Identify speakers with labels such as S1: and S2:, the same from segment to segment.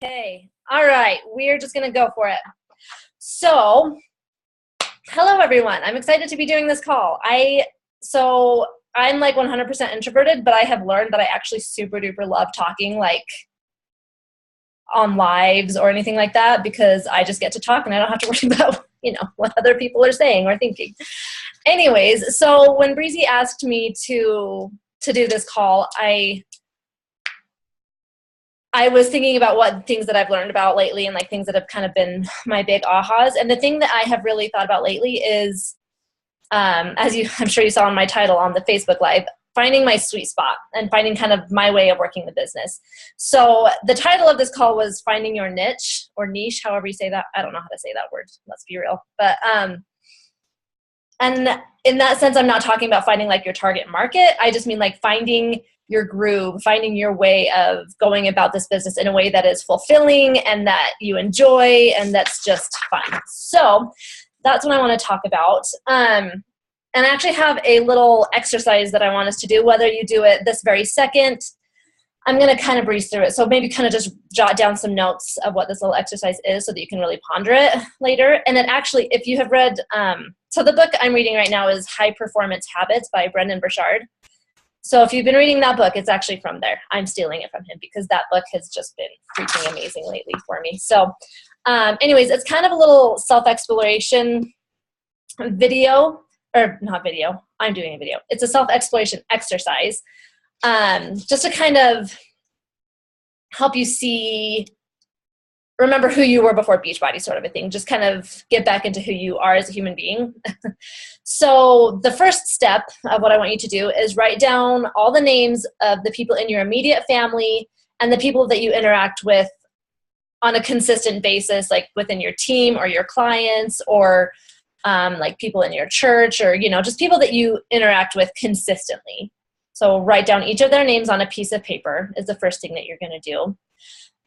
S1: Okay. All right. We're just going to go for it. So, hello everyone. I'm excited to be doing this call. I'm like 100% introverted, but I have learned that I actually super duper love talking like on lives or anything like that because I just get to talk and I don't have to worry about, what other people are saying or thinking. Anyways, so when Breezy asked me to do this call, I was thinking about what things that I've learned about lately and like things that have kind of been my big ahas. And the thing that I have really thought about lately is, I'm sure you saw in my title on the Facebook Live, finding my sweet spot and finding kind of my way of working the business. So the title of this call was Finding Your Niche or Niche, however you say that. I don't know how to say that word. Let's be real. But, and in that sense, I'm not talking about finding like your target market. I just mean like finding your groove, finding your way of going about this business in a way that is fulfilling and that you enjoy and that's just fun. So that's what I want to talk about. And I actually have a little exercise that I want us to do, whether you do it this very second. I'm going to kind of breeze through it. So maybe kind of just jot down some notes of what this little exercise is so that you can really ponder it later. And it actually, if you have read, so the book I'm reading right now is High Performance Habits by Brendon Burchard. So if you've been reading that book, it's actually from there. I'm stealing it from him because that book has just been freaking amazing lately for me. So anyways, it's kind of a little self-exploration video, or not video, I'm doing a video. It's a self-exploration exercise just to kind of help you remember who you were before Beachbody sort of a thing, just kind of get back into who you are as a human being. So the first step of what I want you to do is write down all the names of the people in your immediate family and the people that you interact with on a consistent basis, like within your team or your clients or like people in your church or, just people that you interact with consistently. So write down each of their names on a piece of paper is the first thing that you're going to do.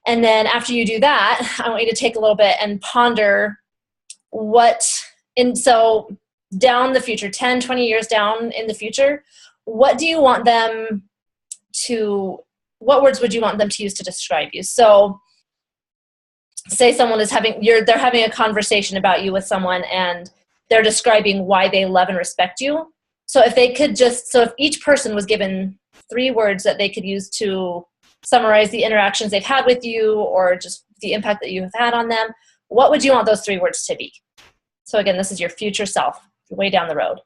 S1: And then after you do that, I want you to take a little bit and ponder so down the future, 10, 20 years down in the future, what words would you want them to use to describe you? So say someone is they're having a conversation about you with someone and they're describing why they love and respect you. So if each person was given 3 words that they could use to summarize the interactions they've had with you or just the impact that you have had on them, what would you want those 3 words to be? So again, this is your future self, way down the road.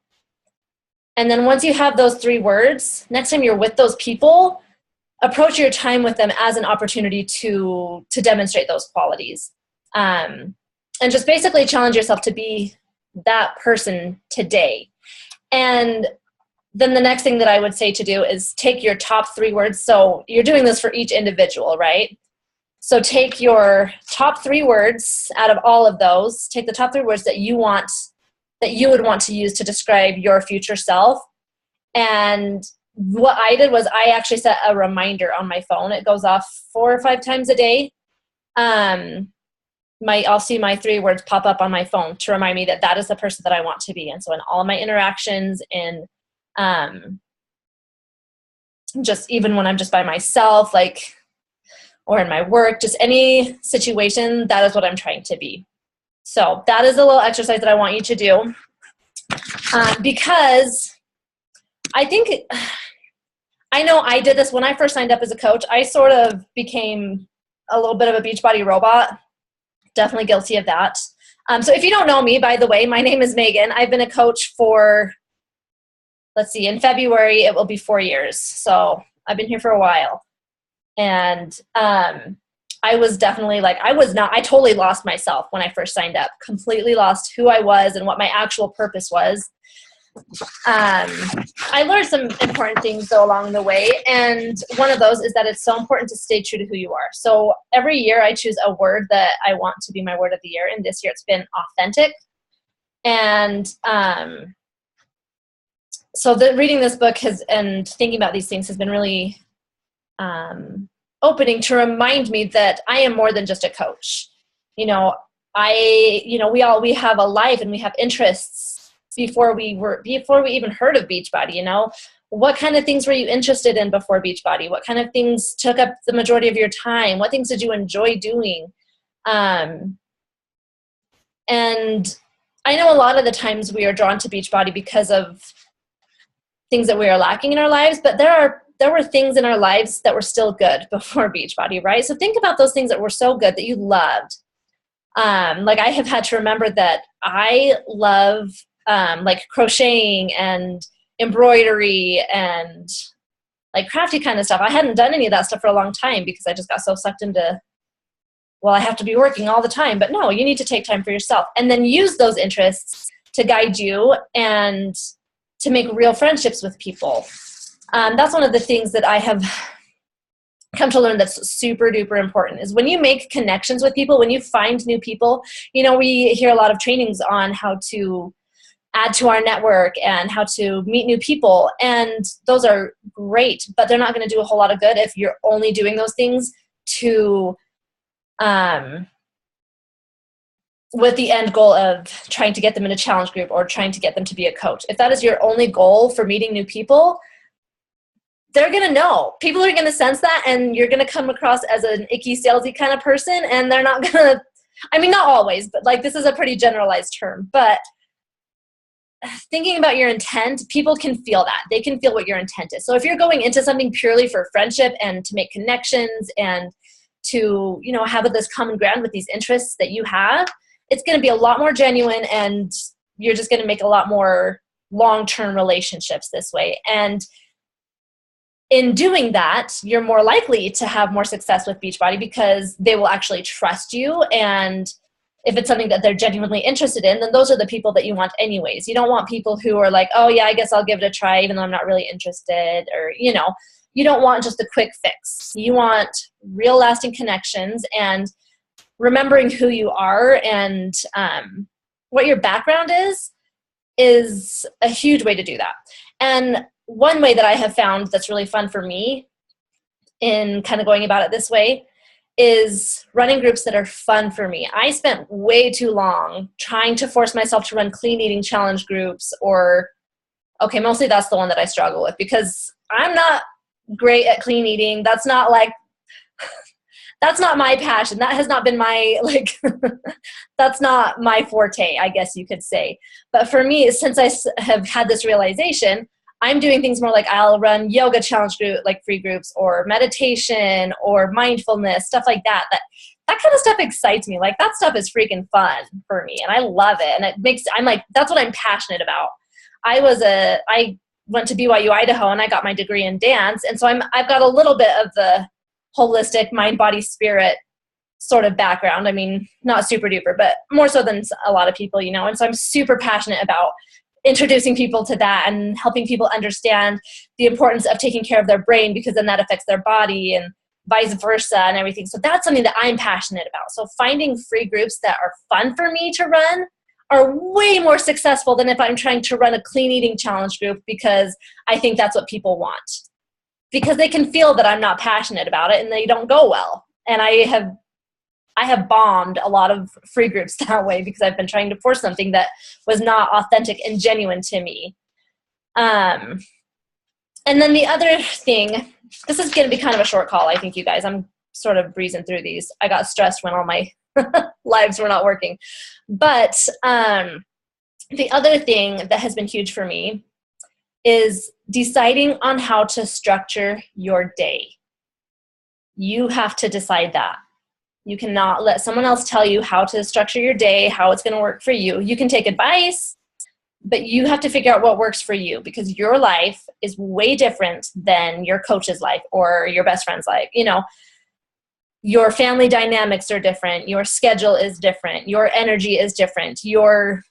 S1: And then once you have those 3 words, next time you're with those people, approach your time with them as an opportunity to demonstrate those qualities. And just basically challenge yourself to be that person today. And then the next thing that I would say to do is take your top 3 words. So you're doing this for each individual, right? So take your top 3 words out of all of those. Take the top 3 words that you would want to use to describe your future self. And what I did was I actually set a reminder on my phone. It goes off 4 or 5 times a day. I'll see my 3 words pop up on my phone to remind me that is the person that I want to be. And so in all my interactions just even when I'm just by myself, or in my work, just any situation, that is what I'm trying to be. So that is a little exercise that I want you to do because I know I did this when I first signed up as a coach. I sort of became a little bit of a Beachbody robot. Definitely guilty of that. So if you don't know me, by the way, my name is Megan. I've been a coach for, in February, it will be 4 years. So I've been here for a while. And I was definitely I totally lost myself when I first signed up, completely lost who I was and what my actual purpose was. I learned some important things though along the way. And one of those is that it's so important to stay true to who you are. So every year I choose a word that I want to be my word of the year. And this year it's been authentic. And so reading this book and thinking about these things has been really opening to remind me that I am more than just a coach. We have a life and we have interests before we even heard of Beachbody. what kind of things were you interested in before Beachbody? What kind of things took up the majority of your time? What things did you enjoy doing? And I know a lot of the times we are drawn to Beachbody because of things that we are lacking in our lives, but there were things in our lives that were still good before Beachbody, right? So think about those things that were so good that you loved. Like I have had to remember that I love like crocheting and embroidery and like crafty kind of stuff. I hadn't done any of that stuff for a long time because I just got so sucked into, well, I have to be working all the time. But no, you need to take time for yourself and then use those interests to guide you and to make real friendships with people. That's one of the things that I have come to learn that's super duper important is when you make connections with people, when you find new people. You know, we hear a lot of trainings on how to add to our network and how to meet new people, and those are great, but they're not going to do a whole lot of good if you're only doing those things to with the end goal of trying to get them in a challenge group or trying to get them to be a coach. If that is your only goal for meeting new people, they're going to know. People are going to sense that, and you're going to come across as an icky, salesy kind of person, and they're not going to, I mean, not always, but like this is a pretty generalized term, but thinking about your intent, people can feel that. They can feel what your intent is. So if you're going into something purely for friendship and to make connections and to, you know, have this common ground with these interests that you have, it's going to be a lot more genuine, and you're just going to make a lot more long-term relationships this way. And in doing that, you're more likely to have more success with Beachbody because they will actually trust you. And if it's something that they're genuinely interested in, then those are the people that you want anyways. You don't want people who are like, oh yeah, I guess I'll give it a try even though I'm not really interested, or, you know, you don't want just a quick fix. You want real lasting connections, and remembering who you are and what your background is a huge way to do that. And one way that I have found that's really fun for me in kind of going about it this way is running groups that are fun for me. I spent way too long trying to force myself to run clean eating challenge groups, or, okay, mostly that's the one that I struggle with because I'm not great at clean eating. That's not like, that's not my passion. That has not been my, like, that's not my forte, I guess you could say. But for me, since I have had this realization, I'm doing things more like I'll run yoga challenge group, like free groups, or meditation or mindfulness, stuff like that. That kind of stuff excites me. Like that stuff is freaking fun for me, and I love it. And it makes, I'm like, that's what I'm passionate about. I went to BYU Idaho and I got my degree in dance, and so I've got a little bit of the holistic mind, body, spirit sort of background. I mean, not super duper, but more so than a lot of people, you know. And so I'm super passionate about introducing people to that and helping people understand the importance of taking care of their brain, because then that affects their body and vice versa and everything. So that's something that I'm passionate about. So finding free groups that are fun for me to run are way more successful than if I'm trying to run a clean eating challenge group because I think that's what people want. Because they can feel that I'm not passionate about it and they don't go well. And I have bombed a lot of free groups that way because I've been trying to force something that was not authentic and genuine to me. And then the other thing, this is going to be kind of a short call, I think, you guys. I'm sort of breezing through these. I got stressed when all my lives were not working. But the other thing that has been huge for me is deciding on how to structure your day. You have to decide that. You cannot let someone else tell you how to structure your day, how it's going to work for you. You can take advice, but you have to figure out what works for you, because your life is way different than your coach's life or your best friend's life. You know, your family dynamics are different. Your schedule is different. Your energy is different. Your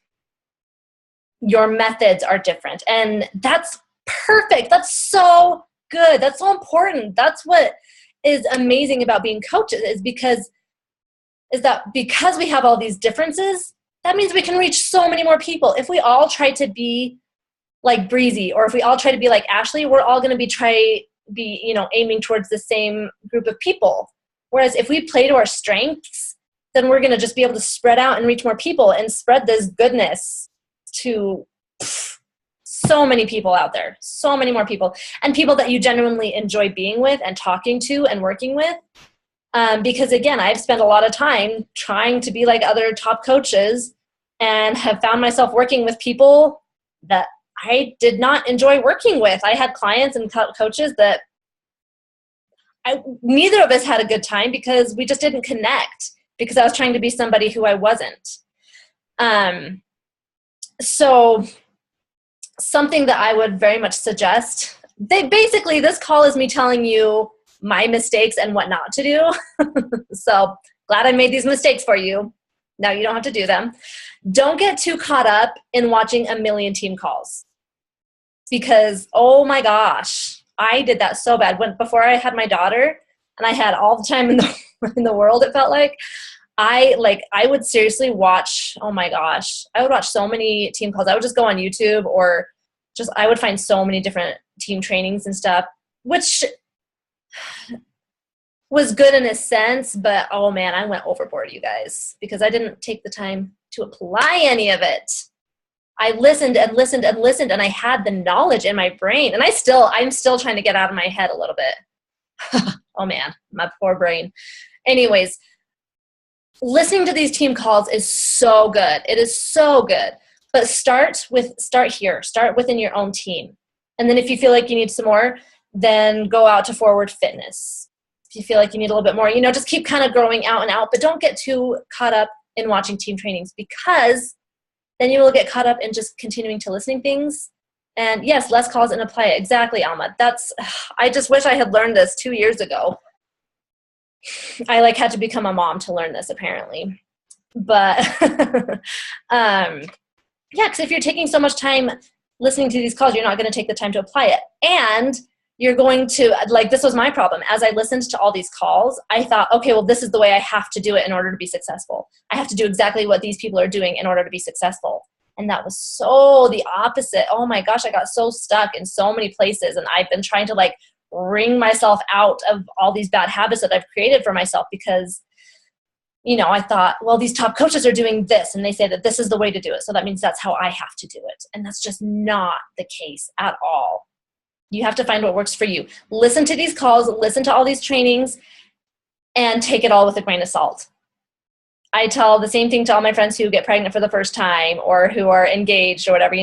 S1: methods are different. And that's perfect. That's so good. That's so important. That's what is amazing about being coaches, is that because we have all these differences, that means we can reach so many more people. If we all try to be like Breezy, or if we all try to be like Ashley, we're all going to be aiming towards the same group of people. Whereas if we play to our strengths, then we're going to just be able to spread out and reach more people and spread this goodness to so many people out there, so many more people, and people that you genuinely enjoy being with and talking to and working with. Because again, I've spent a lot of time trying to be like other top coaches and have found myself working with people that I did not enjoy working with. I had clients and coaches that neither of us had a good time because we just didn't connect, because I was trying to be somebody who I wasn't. So something that I would very much suggest, basically this call is me telling you my mistakes and what not to do. So glad I made these mistakes for you. Now you don't have to do them. Don't get too caught up in watching a million team calls, because, oh my gosh, I did that so bad. Before I had my daughter and I had all the time in the world, it felt like, I would seriously watch, oh my gosh, I would watch so many team calls. I would just go on YouTube, or just, I would find so many different team trainings and stuff, which was good in a sense, but oh man, I went overboard, you guys, because I didn't take the time to apply any of it. I listened and listened and listened, and I had the knowledge in my brain, and I'm still trying to get out of my head a little bit. Oh man, my poor brain. Anyways, listening to these team calls is so good. It is so good. But start here. Start within your own team. And then if you feel like you need some more, then go out to Forward Fitness. If you feel like you need a little bit more, just keep kind of growing out and out, but don't get too caught up in watching team trainings, because then you will get caught up in just continuing to listening things. And yes, less calls and apply it. Exactly, Alma. I just wish I had learned this 2 years ago. I had to become a mom to learn this, apparently. But yeah, because if you're taking so much time listening to these calls, you're not going to take the time to apply it. And you're going to, this was my problem. As I listened to all these calls, I thought, okay, well, this is the way I have to do it in order to be successful. I have to do exactly what these people are doing in order to be successful. And that was so the opposite. Oh my gosh, I got so stuck in so many places. And I've been trying to wring myself out of all these bad habits that I've created for myself, because, I thought, well, these top coaches are doing this and they say that this is the way to do it. So that means that's how I have to do it. And that's just not the case at all. You have to find what works for you. Listen to these calls, listen to all these trainings, and take it all with a grain of salt. I tell the same thing to all my friends who get pregnant for the first time or who are engaged or whatever,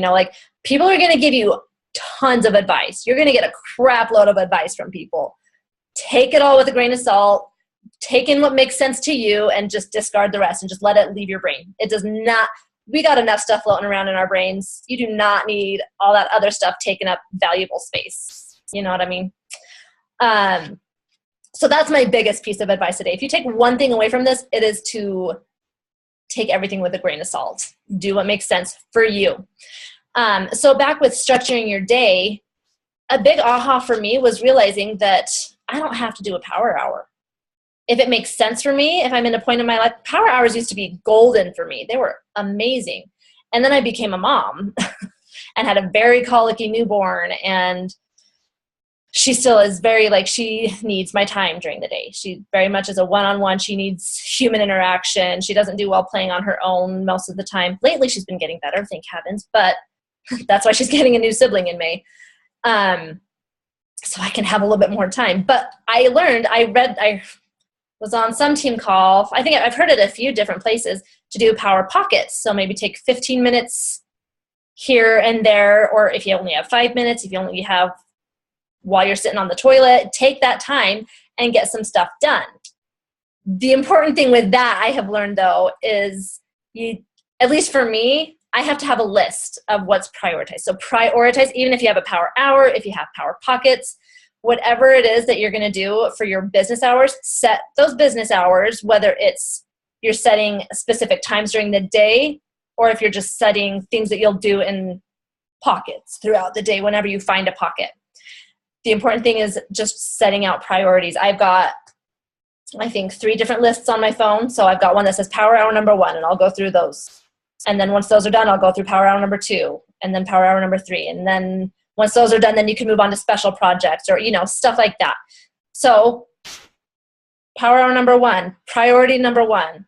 S1: people are going to give you tons of advice. You're going to get a crap load of advice from people. Take it all with a grain of salt. Take in what makes sense to you and just discard the rest and just let it leave your brain. It does not, we got enough stuff floating around in our brains. You do not need all that other stuff taking up valuable space. You know what I mean? So that's my biggest piece of advice today. If you take one thing away from this, it is to take everything with a grain of salt. Do what makes sense for you. So back with structuring your day, a big aha for me was realizing that I don't have to do a power hour. If it makes sense for me, if I'm in a point in my life, power hours used to be golden for me. They were amazing. And then I became a mom and had a very colicky newborn, and she still is very she needs my time during the day. She very much is a one-on-one. She needs human interaction. She doesn't do well playing on her own most of the time. Lately, she's been getting better, thank heavens, but that's why she's getting a new sibling in May. So I can have a little bit more time. But I was on some team call. I think I've heard it a few different places to do power pockets. So maybe take 15 minutes here and there, or if you only have 5 minutes, if you only have while you're sitting on the toilet, take that time and get some stuff done. The important thing with that I have learned though is at least for me, I have to have a list of what's prioritized. So prioritize, even if you have a power hour, if you have power pockets, whatever it is that you're going to do for your business hours, set those business hours, whether it's you're setting specific times during the day, or if you're just setting things that you'll do in pockets throughout the day whenever you find a pocket. The important thing is just setting out priorities. I've got, I think, 3 different lists on my phone. So I've got one that says power hour number 1, and I'll go through those. And then once those are done, I'll go through power hour number 2, and then power hour number 3. And then once those are done, then you can move on to special projects or, stuff like that. So power hour number 1, priority number 1,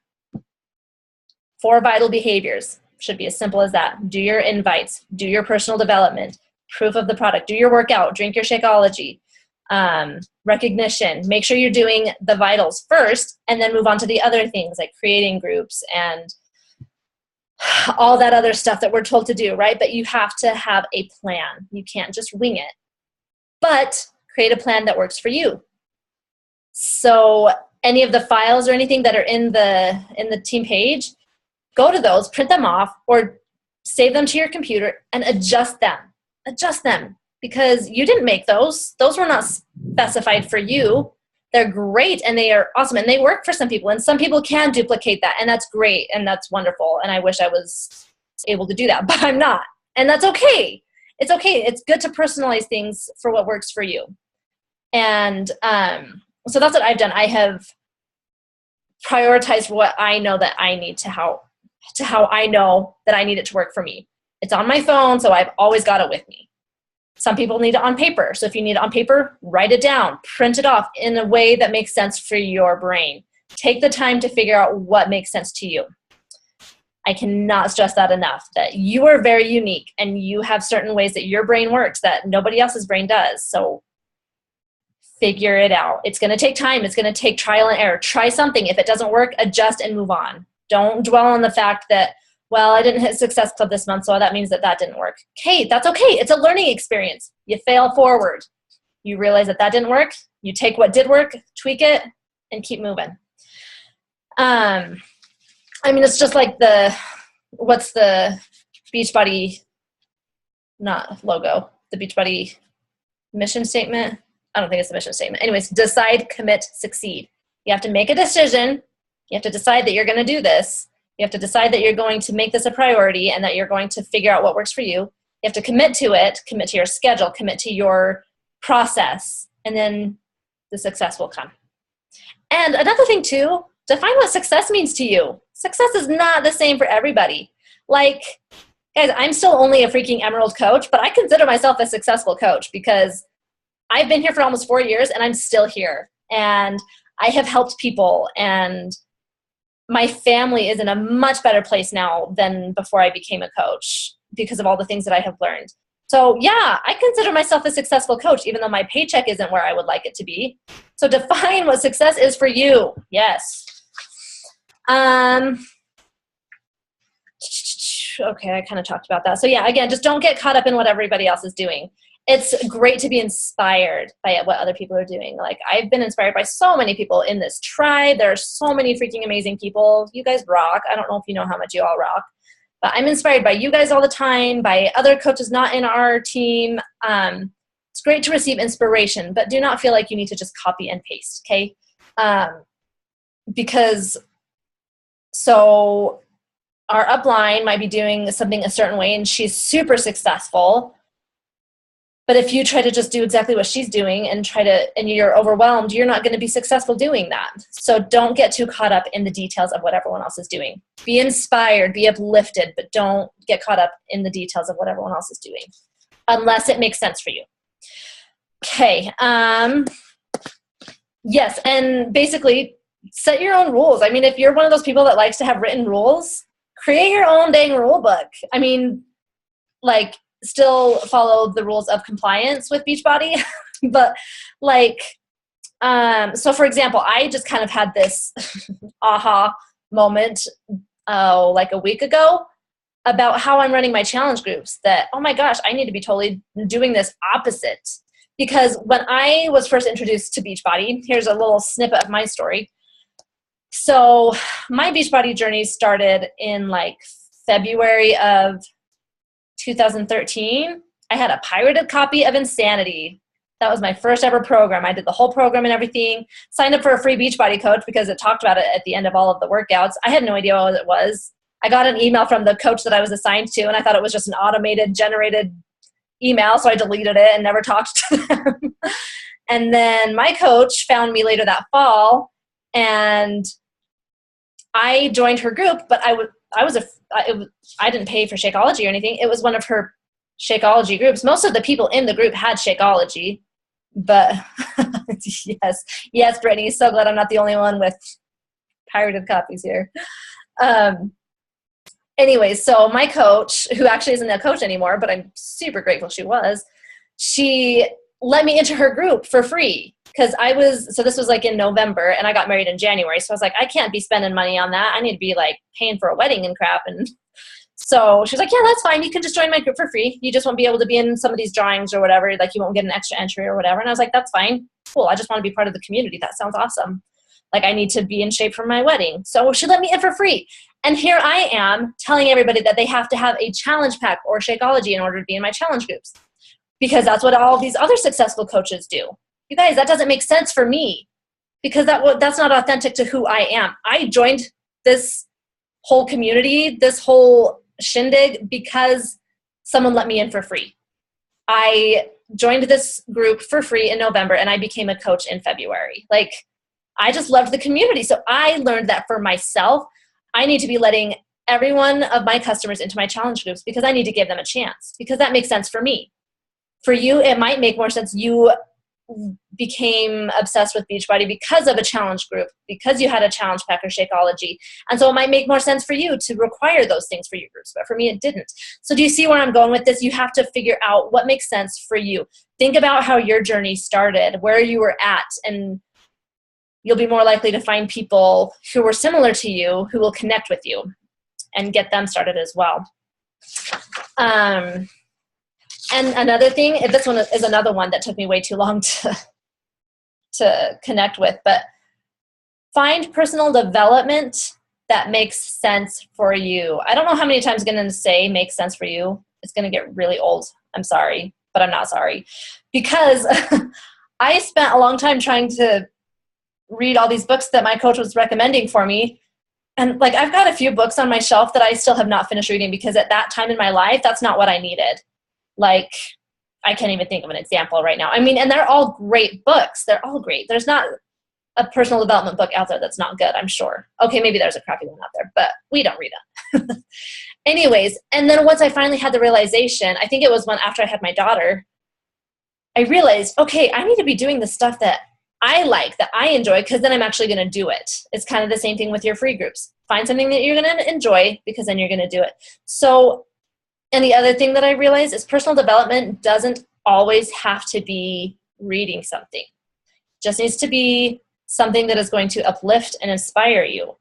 S1: 4 vital behaviors. Should be as simple as that. Do your invites, do your personal development, proof of the product, do your workout, drink your Shakeology, recognition. Make sure you're doing the vitals first and then move on to the other things like creating groups and all that other stuff that we're told to do, right? But you have to have a plan. You can't just wing it. But create a plan that works for you. So any of the files or anything that are in the team page, go to those, print them off, or save them to your computer and adjust them. Adjust them because you didn't make those. Those were not specified for you. They're great and they are awesome and they work for some people and some people can duplicate that and that's great and that's wonderful and I wish I was able to do that, but I'm not. And that's okay. It's okay. It's good to personalize things for what works for you. And so that's what I've done. I have prioritized what I know that I need to how I know that I need it to work for me. It's on my phone, so I've always got it with me. Some people need it on paper. So if you need it on paper, write it down, print it off in a way that makes sense for your brain. Take the time to figure out what makes sense to you. I cannot stress that enough, that you are very unique and you have certain ways that your brain works that nobody else's brain does. So figure it out. It's going to take time. It's going to take trial and error. Try something. If it doesn't work, adjust and move on. Don't dwell on the fact that, well, I didn't hit Success Club this month, so that means that didn't work. Okay, that's okay. It's a learning experience. You fail forward. You realize that didn't work. You take what did work, tweak it, and keep moving. I mean, it's just like what's the Beachbody, not logo, the Beachbody mission statement? I don't think it's the mission statement. Anyways, decide, commit, succeed. You have to make a decision. You have to decide that you're going to do this. You have to decide that you're going to make this a priority and that you're going to figure out what works for you. You have to commit to it, commit to your schedule, commit to your process, and then the success will come. And another thing too, define what success means to you. Success is not the same for everybody. Like, guys, I'm still only a freaking Emerald coach, but I consider myself a successful coach because I've been here for almost 4 years and I'm still here. And I have helped people and my family is in a much better place now than before I became a coach because of all the things that I have learned. So yeah, I consider myself a successful coach, even though my paycheck isn't where I would like it to be. So define what success is for you. Yes. Okay, I kind of talked about that. So yeah, again, just don't get caught up in what everybody else is doing. It's great to be inspired by what other people are doing. Like, I've been inspired by so many people in this tribe. There are so many freaking amazing people. You guys rock. I don't know if you know how much you all rock. But I'm inspired by you guys all the time, by other coaches not in our team. It's great to receive inspiration, but do not feel like you need to just copy and paste, okay? Because so our upline might be doing something a certain way, and she's super successful. But if you try to just do exactly what she's doing and you're overwhelmed, you're not going to be successful doing that. So don't get too caught up in the details of what everyone else is doing. Be inspired, be uplifted, but don't get caught up in the details of what everyone else is doing, unless it makes sense for you. Okay. Yes, and basically set your own rules. I mean, if you're one of those people that likes to have written rules, create your own dang rule book. I mean, like, still follow the rules of compliance with Beachbody, but like, so for example, I just kind of had this aha moment, like a week ago about how I'm running my challenge groups that, oh my gosh, I need to be totally doing this opposite. Because when I was first introduced to Beachbody, here's a little snippet of my story. So my Beachbody journey started in like February of 2013. I had a pirated copy of Insanity. That was my first ever program. I did the whole program and everything. Signed up for a free Beachbody coach because it talked about it at the end of all of the workouts. I had no idea what it was. I got an email from the coach that I was assigned to, and I thought it was just an automated generated email, so I deleted it and never talked to them. And then my coach found me later that fall, and I joined her group, but I didn't pay for Shakeology or anything. It was one of her Shakeology groups. Most of the people in the group had Shakeology, but yes, Brittany, so glad I'm not the only one with pirated copies here. anyways, so my coach, who actually isn't a coach anymore, but I'm super grateful she let me into her group for free. Because so this was like in November and I got married in January. So I was like, I can't be spending money on that. I need to be like paying for a wedding and crap. And so she was like, yeah, that's fine. You can just join my group for free. You just won't be able to be in some of these drawings or whatever. Like you won't get an extra entry or whatever. And I was like, that's fine. Cool. I just want to be part of the community. That sounds awesome. Like I need to be in shape for my wedding. So she let me in for free. And here I am telling everybody that they have to have a challenge pack or Shakeology in order to be in my challenge groups. Because that's what all these other successful coaches do. You guys, that doesn't make sense for me because that's not authentic to who I am. I joined this whole community, this whole shindig, because someone let me in for free. I joined this group for free in November and I became a coach in February. Like, I just loved the community. So I learned that for myself, I need to be letting every one of my customers into my challenge groups because I need to give them a chance because that makes sense for me. For you, it might make more sense. You became obsessed with Beachbody because of a challenge group, because you had a challenge pack or Shakeology. And so it might make more sense for you to require those things for your groups, but for me, it didn't. So do you see where I'm going with this? You have to figure out what makes sense for you. Think about how your journey started, where you were at, and you'll be more likely to find people who were similar to you who will connect with you and get them started as well. And another thing, this one is another one that took me way too long to connect with, but find personal development that makes sense for you. I don't know how many times I'm going to say makes sense for you. It's going to get really old. I'm sorry, but I'm not sorry. Because I spent a long time trying to read all these books that my coach was recommending for me. And like, I've got a few books on my shelf that I still have not finished reading because at that time in my life, that's not what I needed. Like, I can't even think of an example right now. I mean, and they're all great books. They're all great. There's not a personal development book out there that's not good, I'm sure. Okay, maybe there's a crappy one out there, but we don't read them. Anyways, and then once I finally had the realization, I think it was after I had my daughter, I realized, okay, I need to be doing the stuff that I like, that I enjoy, because then I'm actually going to do it. It's kind of the same thing with your free groups. Find something that you're going to enjoy because then you're going to do it. So, and the other thing that I realized is personal development doesn't always have to be reading something. It just needs to be something that is going to uplift and inspire you.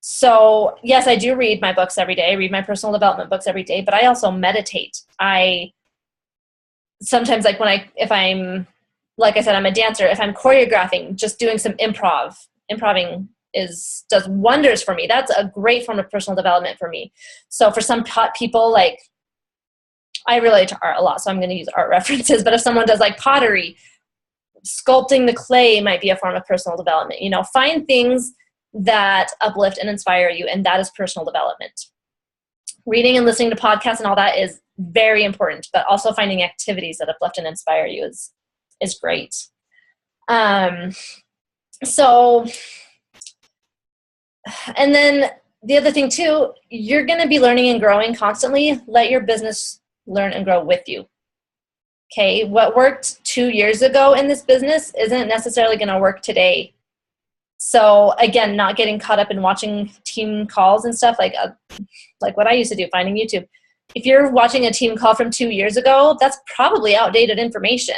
S1: So yes, I do read my books every day. I read my personal development books every day, but I also meditate. I sometimes, like if I'm, like I said, I'm a dancer. If I'm choreographing, just doing some improving does wonders for me. That's a great form of personal development for me. So for some people, like, I relate to art a lot, so I'm going to use art references, but if someone does like pottery, sculpting the clay might be a form of personal development. You know, find things that uplift and inspire you, and that is personal development. Reading and listening to podcasts and all that is very important, but also finding activities that uplift and inspire you is great. So, and then the other thing too, you're going to be learning and growing constantly. Let your business learn and grow with you. Okay. What worked 2 years ago in this business isn't necessarily going to work today. So again, not getting caught up in watching team calls and stuff like what I used to do, finding YouTube. If you're watching a team call from 2 years ago, that's probably outdated information,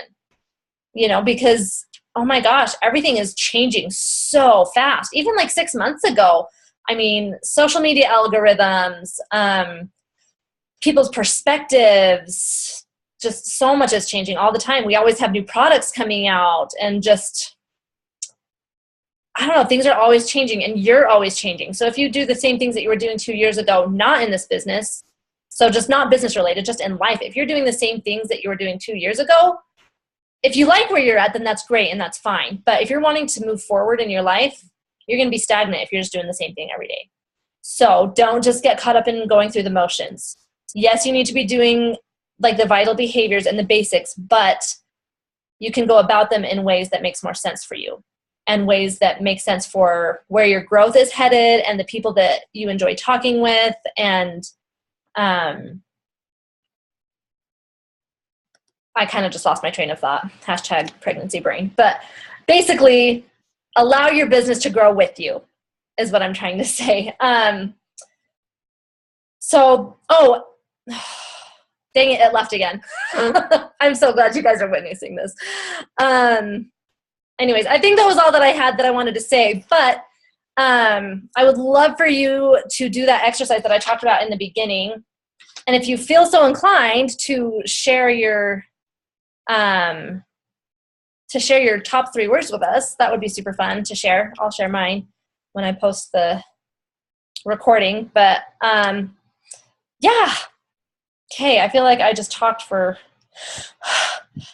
S1: you know, because, oh my gosh, everything is changing so fast. Even like 6 months ago, I mean, social media algorithms, people's perspectives, just so much is changing all the time. We always have new products coming out and just, I don't know, things are always changing and you're always changing. So if you do the same things that you were doing 2 years ago, not in this business, so just not business related, just in life, if you're doing the same things that you were doing 2 years ago, if you like where you're at, then that's great and that's fine. But if you're wanting to move forward in your life, you're going to be stagnant if you're just doing the same thing every day. So don't just get caught up in going through the motions. Yes, you need to be doing like the vital behaviors and the basics, but you can go about them in ways that makes more sense for you and ways that make sense for where your growth is headed and the people that you enjoy talking with. And I kind of just lost my train of thought, #pregnancy brain. But basically, allow your business to grow with you is what I'm trying to say. So, oh, dang it, it left again. I'm so glad you guys are witnessing this. Anyways, I think that was all that I had that I wanted to say, but I would love for you to do that exercise that I talked about in the beginning. And if you feel so inclined to share your top 3 words with us, that would be super fun to share. I'll share mine when I post the recording. But yeah. Okay, I feel like I just talked for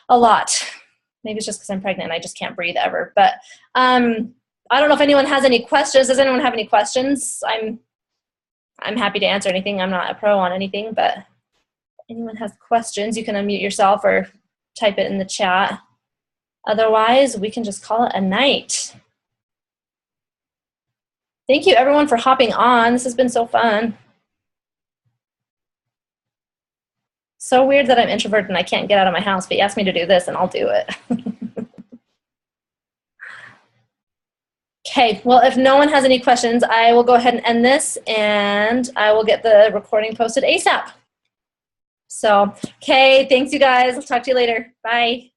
S1: a lot. Maybe it's just because I'm pregnant and I just can't breathe ever. But I don't know if anyone has any questions. Does anyone have any questions? I'm happy to answer anything. I'm not a pro on anything, but if anyone has questions, you can unmute yourself or type it in the chat. Otherwise, we can just call it a night. Thank you, everyone, for hopping on. This has been so fun. So weird that I'm introverted and I can't get out of my house, but you asked me to do this and I'll do it. Okay, well, if no one has any questions, I will go ahead and end this and I will get the recording posted ASAP. So, okay, thanks you guys. I'll talk to you later. Bye.